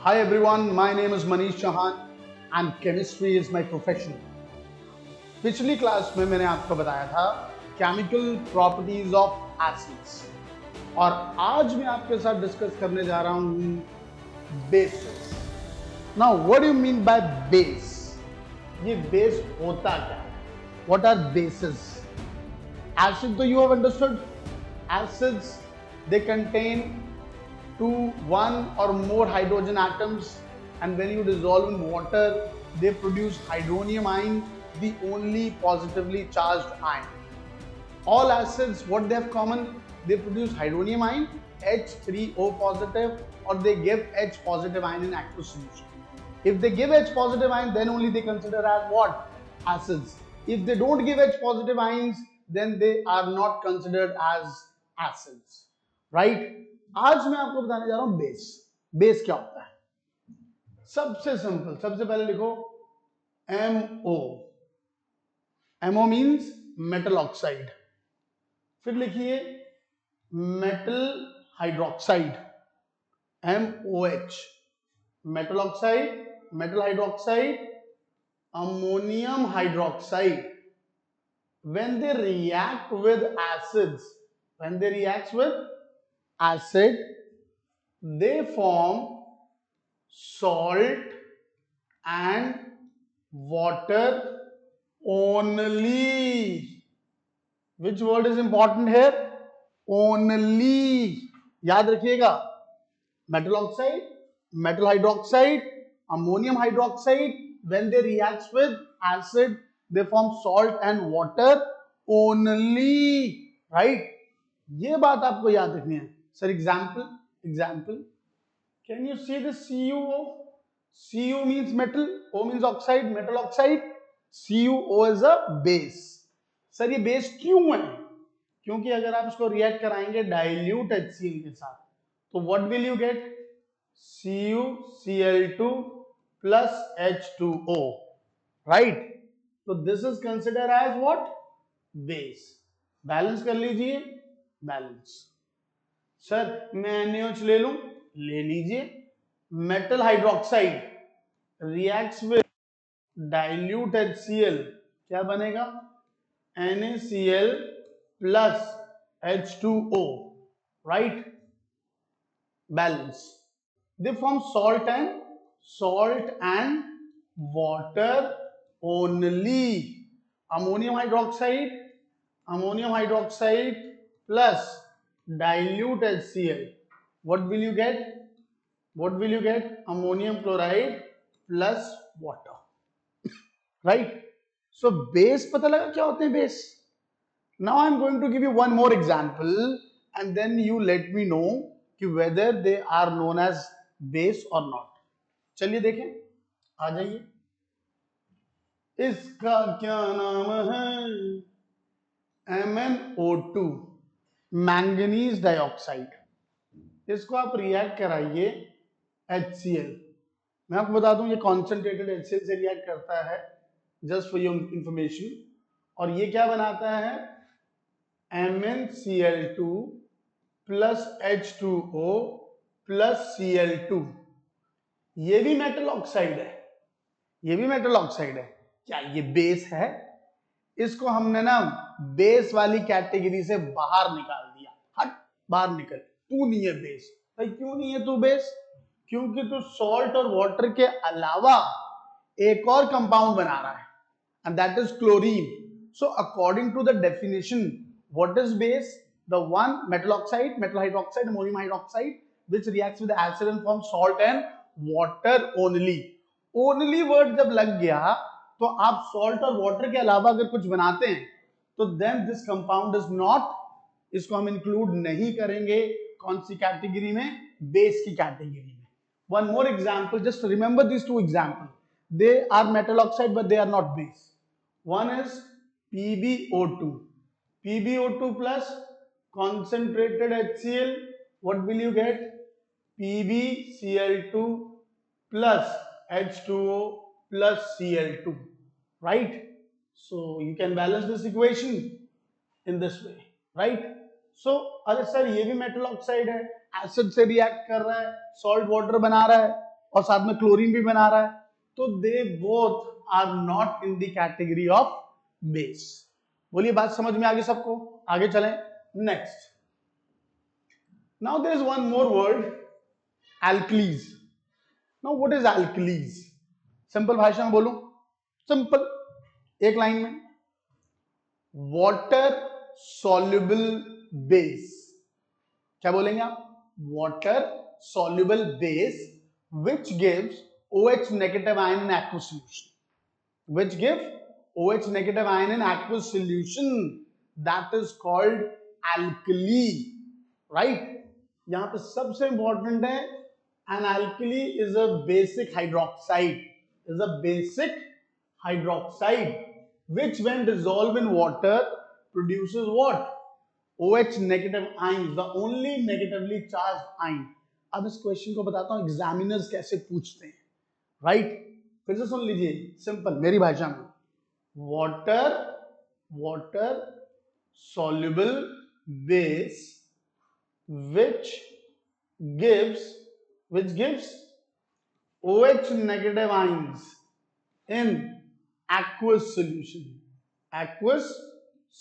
Hi everyone, my name is Manish Chouhan and chemistry is my profession. पिछली class में मैंने आपको बताया था केमिकल प्रॉपर्टीज ऑफ एसिड्स और आज मैं आपके साथ डिस्कस करने जा रहा हूं bases. Now what do you mean by base? ये बेस होता क्या है? What are bases? Acid, so you have understood. Acids, they contain one or more hydrogen atoms, and when you dissolve in water, they produce hydronium ion, the only positively charged ion. All acids, what they have common? They produce hydronium ion, H3O positive, or they give H positive ion in aqueous solution. If they give H positive ion, then only they consider as what? Acids. If they don't give H positive ions, then they are not considered as acids. Right? आज मैं आपको बताने जा रहा हूं base. Base क्या होता है? सबसे सिंपल, सबसे पहले लिखो MO. MO means metal oxide. फिर लिखिए metal hydroxide, MOH. Metal oxide, metal hydroxide, ammonium hydroxide. When they react with acids, when they react with acid, they form salt and water only. Which word is important here? Only. याद रखिएगा, metal oxide, metal hydroxide, ammonium hydroxide, when they react with acid, they form salt and water only. Right? ये बात आपको याद रखनी है. Sir, example. Can you see this CuO? Cu means metal, O means oxide, metal oxide. CuO is a base. Sir ये base क्यों है? क्योंकि अगर आप इसको रिएक्ट कराएंगे डाइल्यूट HCl के साथ, तो what will you get? CuCl2 plus H2O. Right? तो this is consider as what? Base. Balance कर लीजिए. बैलेंस. सर मैं NaOH ले लूं, ले लीजिए. Metal hydroxide reacts with dilute HCl, क्या बनेगा? NaCl plus H2O. Right? Balance. They form salt and water only. Ammonium hydroxide plus dilute HCl. What will you get? Ammonium chloride plus water. Right? So base पता लगा क्या होते हैं base? Now I am going to give you one more example and then you let me know कि whether they are known as base or not. चलिए देखें, आ जाइए. इसका क्या नाम है? MnO2, manganese dioxide. इसको आप रिएक्ट कराइए HCl. मैं आपको बता दूं ये कॉन्सेंट्रेटेड HCl से रिएक्ट करता है, जस्ट फॉर योर इंफॉर्मेशन. और ये क्या बनाता है? MnCl2 plus H2O plus Cl2. ये भी मेटल ऑक्साइड है, ये भी मेटल ऑक्साइड है. क्या ये बेस है? इसको हमने ना बेस वाली कैटेगरी से बाहर निकाल दिया. हट, बाहर निकल, तू नहीं है बेस. भाई क्यों नहीं है तू बेस? क्योंकि तू सॉल्ट और वाटर के अलावा एक और कंपाउंड बना रहा है, and that is chlorine. So according to the definition, what is base? The one metal oxide, metal hydroxide, ammonium hydroxide, which reacts with acid and forms salt and water only. Only word जब लग गया तो आप salt और water के अलावा अगर कुछ बनाते हैं तो then this compound is not, इसको हम include नहीं करेंगे कौन सी कैटेगरी में? बेस की कैटेगरी में. One more example, just remember these two examples. They are metal oxide but they are not base. One is PbO2. PbO2 plus concentrated HCl, what will you get? PbCl2 plus H2O plus Cl2. Right? So you can balance this equation in this way. Right? So अरे sir ये भी metal oxide है, acid से react कर रहा है, salt water बना रहा है. और साथ में क्लोरीन भी बना रहा है, तो they both are not in the category of base. बोलिए बात समझ में आ गई सबको? आगे चलें next. Now there is one more word, alkalis. Now what is alkalis? Simple भाषा में बोलूं, सिंपल एक लाइन में, वाटर सॉल्युबल बेस। क्या बोलेंगे आप? Water soluble base which gives OH negative ion in aqueous solution, which give OH negative ion in aqueous solution, that is called alkali, right? यहां पे सबसे इंपॉर्टेंट है, an alkali is a basic hydroxide, is a basic hydroxide which when dissolved in water produces what? OH negative ions, the only negatively charged ion. अब इस question को बताता हूं examiners कैसे पूछते हैं, राइट? फिर से सुन लीजिए, सिंपल मेरी भाषा में, water soluble base which gives OH negative ions in aqueous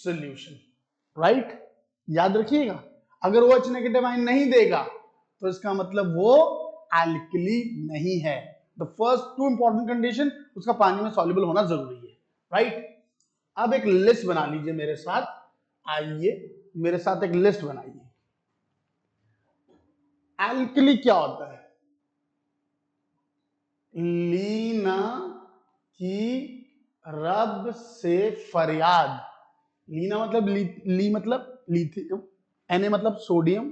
solution, right? याद रखिएगा, अगर OH नेगेटिव आयन नहीं देगा तो इसका मतलब वो एल्कली नहीं है। The first two important condition, उसका पानी में सॉल्युबल होना जरूरी है, राइट? अब एक लिस्ट बना लीजिए मेरे साथ, आइए मेरे साथ एक लिस्ट बनाइए। एल्कली क्या होता है? लीना की रब से फरियाद। लीना मतलब ली मतलब लिथियम, Na मतलब सोडियम,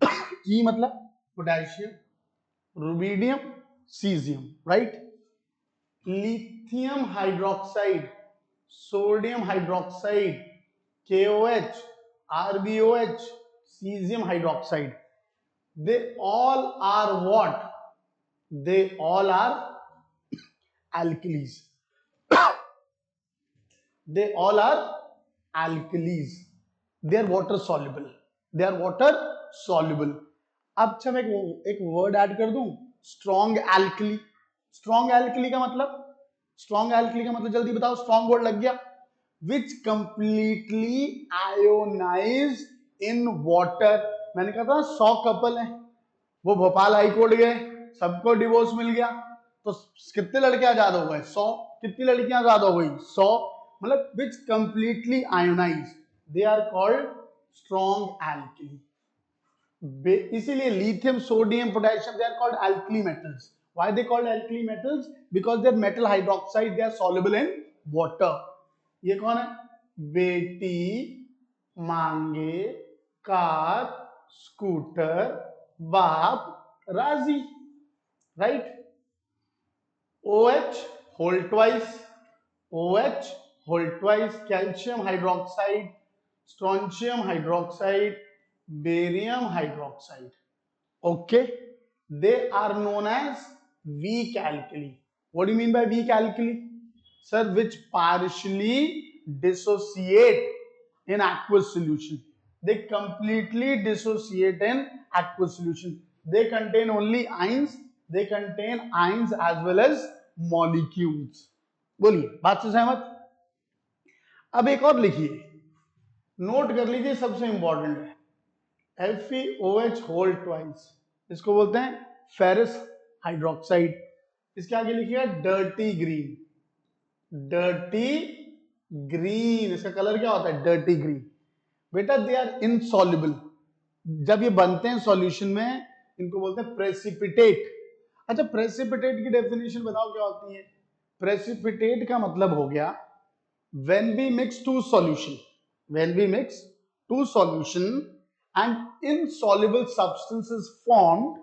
की मतलब potassium, rubidium caesium, right? Lithium hydroxide, sodium hydroxide, KOH, RbOH, caesium hydroxide, they all are what? They all are alkalis. They all are alkalis. They are water soluble. They are water soluble. अब अच्छा मैं एक word add कर दूं, strong alkali. Strong alkali का मतलब, strong alkali का मतलब जल्दी बताओ, स्ट्रॉन्ग वर्ड लग गया। विच कंप्लीटली आयोनाइज इन वाटर। मैंने कहा था 100 कपल हैं, वो भोपाल हाईकोर्ट गए, सबको डिवोर्स मिल गया, तो कितने लड़के आजाद हो गए? 100। कितनी लड़कियां आजाद हो गई? 100। मतलब which completely ionise, they are called strong alkali. इसीलिए lithium, sodium, potassium, they are called alkali metals. Why they called alkali metals? Because they are metal hydroxide, they are soluble in water. ये कौन है? बेटी मांगे car scooter, बाप राजी, right? OH whole twice, OH whole twice, calcium hydroxide, strontium hydroxide, barium hydroxide. Okay, they are known as weak alkali. What do you mean by weak alkali? Sir, which partially dissociate in aqueous solution. They completely dissociate in aqueous solution. They contain only ions. They contain ions as well as molecules. बोलिए बात से सहमत? अब एक और लिखिए, note कर लीजिए, सबसे इंपॉर्टेंट है, FeOH whole twice, इसको बोलते हैं फेरस हाइड्रोक्साइड। इसके आगे लिखिएगा डर्टी ग्रीन। डर्टी ग्रीन, इसका कलर क्या होता है? Dirty green. बेटा दे आर इनसॉल्युबल, जब ये बनते हैं सॉल्यूशन में इनको बोलते हैं प्रेसिपिटेट। अच्छा, प्रेसिपिटेट की डेफिनेशन बताओ क्या होती है? प्रेसिपिटेट का मतलब हो गया when we mix two solution, when we mix two solution and insoluble substance is formed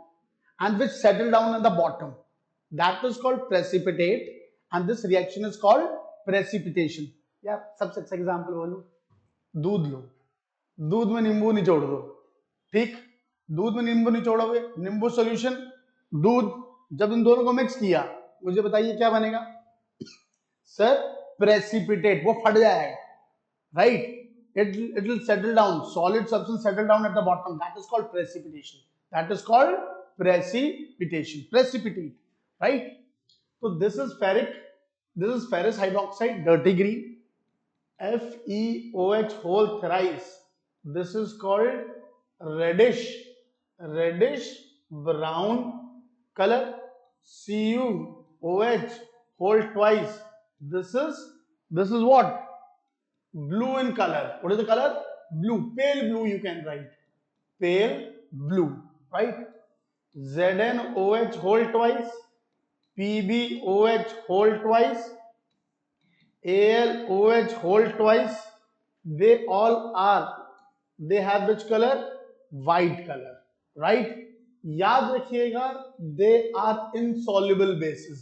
and which settle down at the bottom, that is called precipitate and this reaction is called precipitation. यार सबसे अच्छा example बोलूं, दूध लो, दूध में नींबू निचोड़ दो, ठीक? दूध में नींबू निचोड़ोगे, नींबू सॉल्यूशन, दूध, जब इन दोनों को मिक्स किया, मुझे बताइए क्या बनेगा? सर प्रेसिपिटेट, वो फट जाएगा, right? It will settle down, solid substance settle down at the bottom, that is called precipitation, that is called precipitate, right? So this is ferric, this is ferrous hydroxide, dirty green. FeOH whole thrice. This is called reddish, reddish brown color. CuOH whole twice. This is what? Blue in color. What is the color? Blue, pale blue you can write. Pale blue, right? ZnOH whole twice. PbOH whole twice. AlOH whole twice. They have which color? White color, right? याद रखिएगा, they are insoluble bases.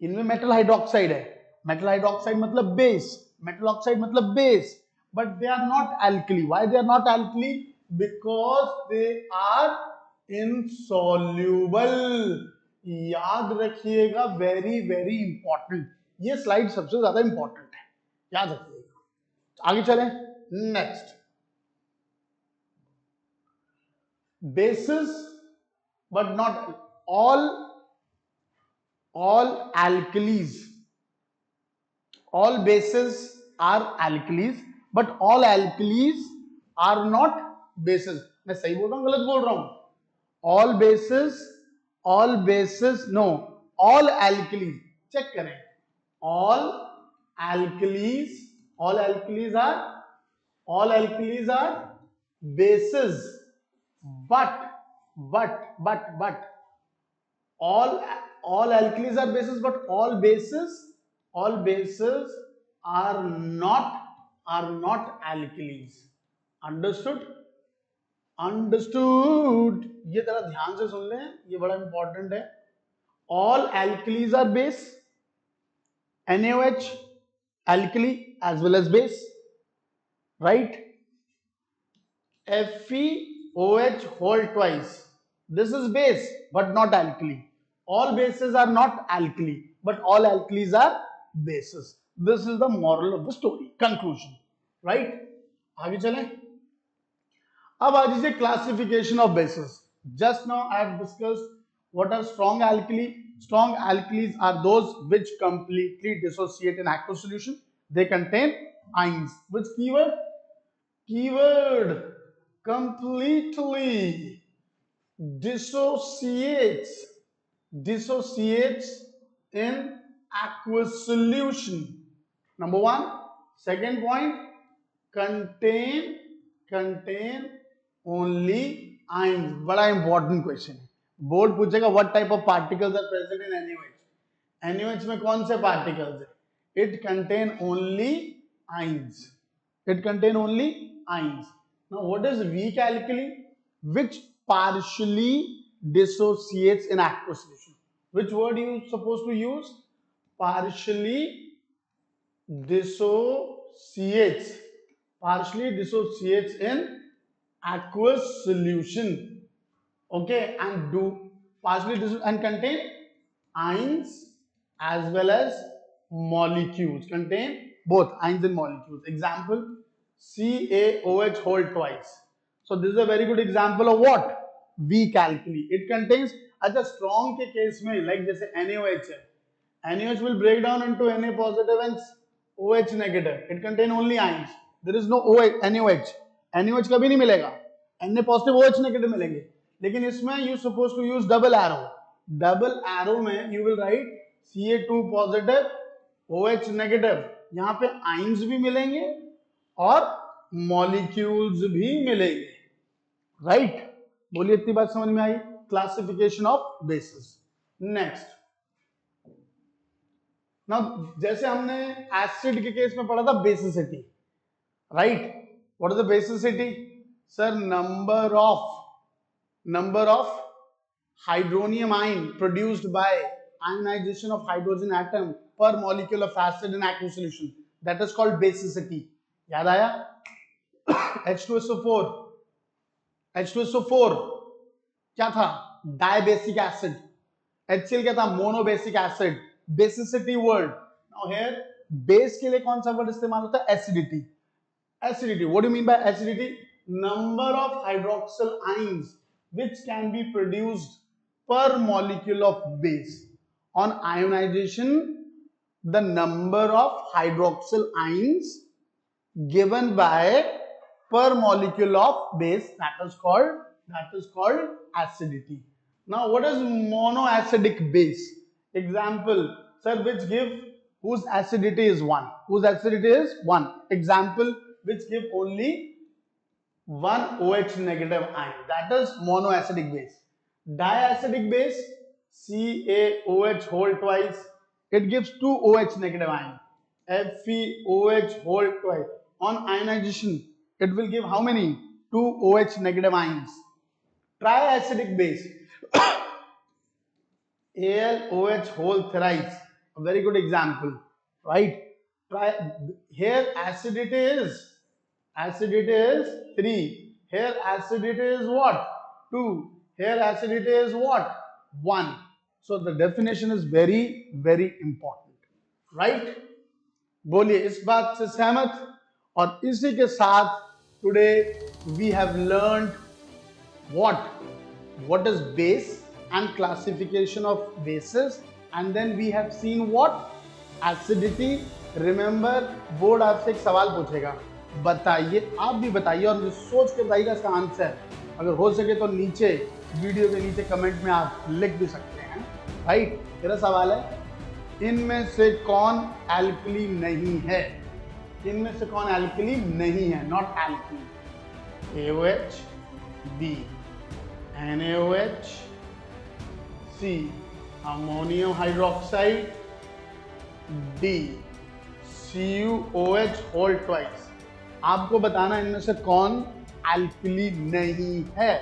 इनमें metal hydroxide है. Metal hydroxide मतलब base, metal oxide मतलब base, but they are not alkali. Why they are not alkali? Because they are insoluble. याद रखिएगा, very very important. ये slide सबसे ज्यादा इंपॉर्टेंट है, याद रखिएगा. आगे चलें. Next, bases, but not all alkalis. All bases are alkalis, but all alkalis are not bases. मैं सही बोल रहा हूँ, गलत बोल रहा हूँ? all bases no, all alkalis. Check करें. all alkalis are bases, but all alkalis are bases, but all bases are not alkalis. Understood? ये जरा ध्यान से सुन लें, ये बड़ा इंपॉर्टेंट है. all alkalis are base. NaOH alkali as well as base, right? FeOH whole twice. This is base but not alkali. All bases are not alkali, but all alkalis are bases. This is the moral of the story. Conclusion, right? आगे चलें. अब आ जाइए classification of basis. Just now I have discussed what are strong alkali. Strong alkalis are those which completely dissociate in aqueous solution. They contain ions. Which keyword? Completely dissociates in aqueous solution. Number one. Second point, contain only ions. बड़ा important question है. Board पूछेगा what type of particles are present in NaOH. NaOH में कौन से particles है? It contain only ions. Now what is weak alkali? Which partially dissociates in aqueous solution. Which word you supposed to use? Partially dissociates in aqueous solution. Okay, and and contain ions as well as molecules. Contain both ions and molecules. Example, CaOH whole twice. So this is a very good example of what? Weak alkali. It contains, अच्छा strong के case में like जैसे NaOH है, NaOH will break down into Na positive and OH negative. It contain only ions. There is no NaOH. NaOH कभी नहीं मिलेगा. Na positive OH negative मिलेंगे. लेकिन इसमें you supposed to use double arrow में you will write Ca2 positive OH negative. यहाँ पे ions भी मिलेंगे और मॉलिक्यूल्स भी मिलेंगे, राइट? बोलिए, इतनी बात समझ में आई? Classification of bases. Next, now जैसे हमने एसिड के केस में पढ़ा था basicity, right? What is the basicity? Sir, number of hydronium ion produced by ionisation of hydrogen atom per molecule of acid in aqueous solution, that is called basicity. याद आया? H2SO4 क्या था? Dibasic acid. HCl क्या था? Monobasic acid. Basicity word. Now here base के लिए कौन सा वर्ड इस्तेमाल होता है? Acidity. What do you mean bye acidity? Number of hydroxyl ions which can be produced per molecule of base. On ionization, the number of hydroxyl ions given by per molecule of base, that is called acidity. Now what is monoacidic base? Example, sir, which give whose acidity is 1, example, which give only one OH negative ion, that is monoacidic base. Diacidic base, CaOH whole twice, it gives two OH negative ion, FeOH whole twice. On ionization, it will give how many? Two OH negative ions. Triacidic base, AlOH whole thrice, a very good example, right? Here acidity is 3. Here acidity is what? 2. Here acidity is what? 1. So the definition is very, very important, right? बोलिए इस बात से सहमत? और इसी के साथ today we have learned what is base and classification of bases, and then we have seen what? Acidity. Remember, board आपसे एक सवाल पूछेगा, बताइए, आप भी बताइए और मुझे सोच के बताइएगा इसका आंसर, अगर हो सके तो नीचे वीडियो के नीचे कमेंट में आप लिख भी सकते हैं, राइट? मेरा सवाल है, इनमें से कौन एल्कली नहीं है? इनमें से कौन एल्कली नहीं है? Not alkali, AOH, B, NaOH, C, ammonium hydroxide, D, CuOH whole twice. आपको बताना इनमें से कौन एल्कली नहीं है,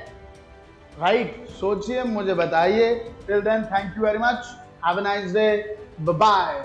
राइट? सोचिए, मुझे बताइए. Till then, thank you very much. Have a nice day. Bye bye.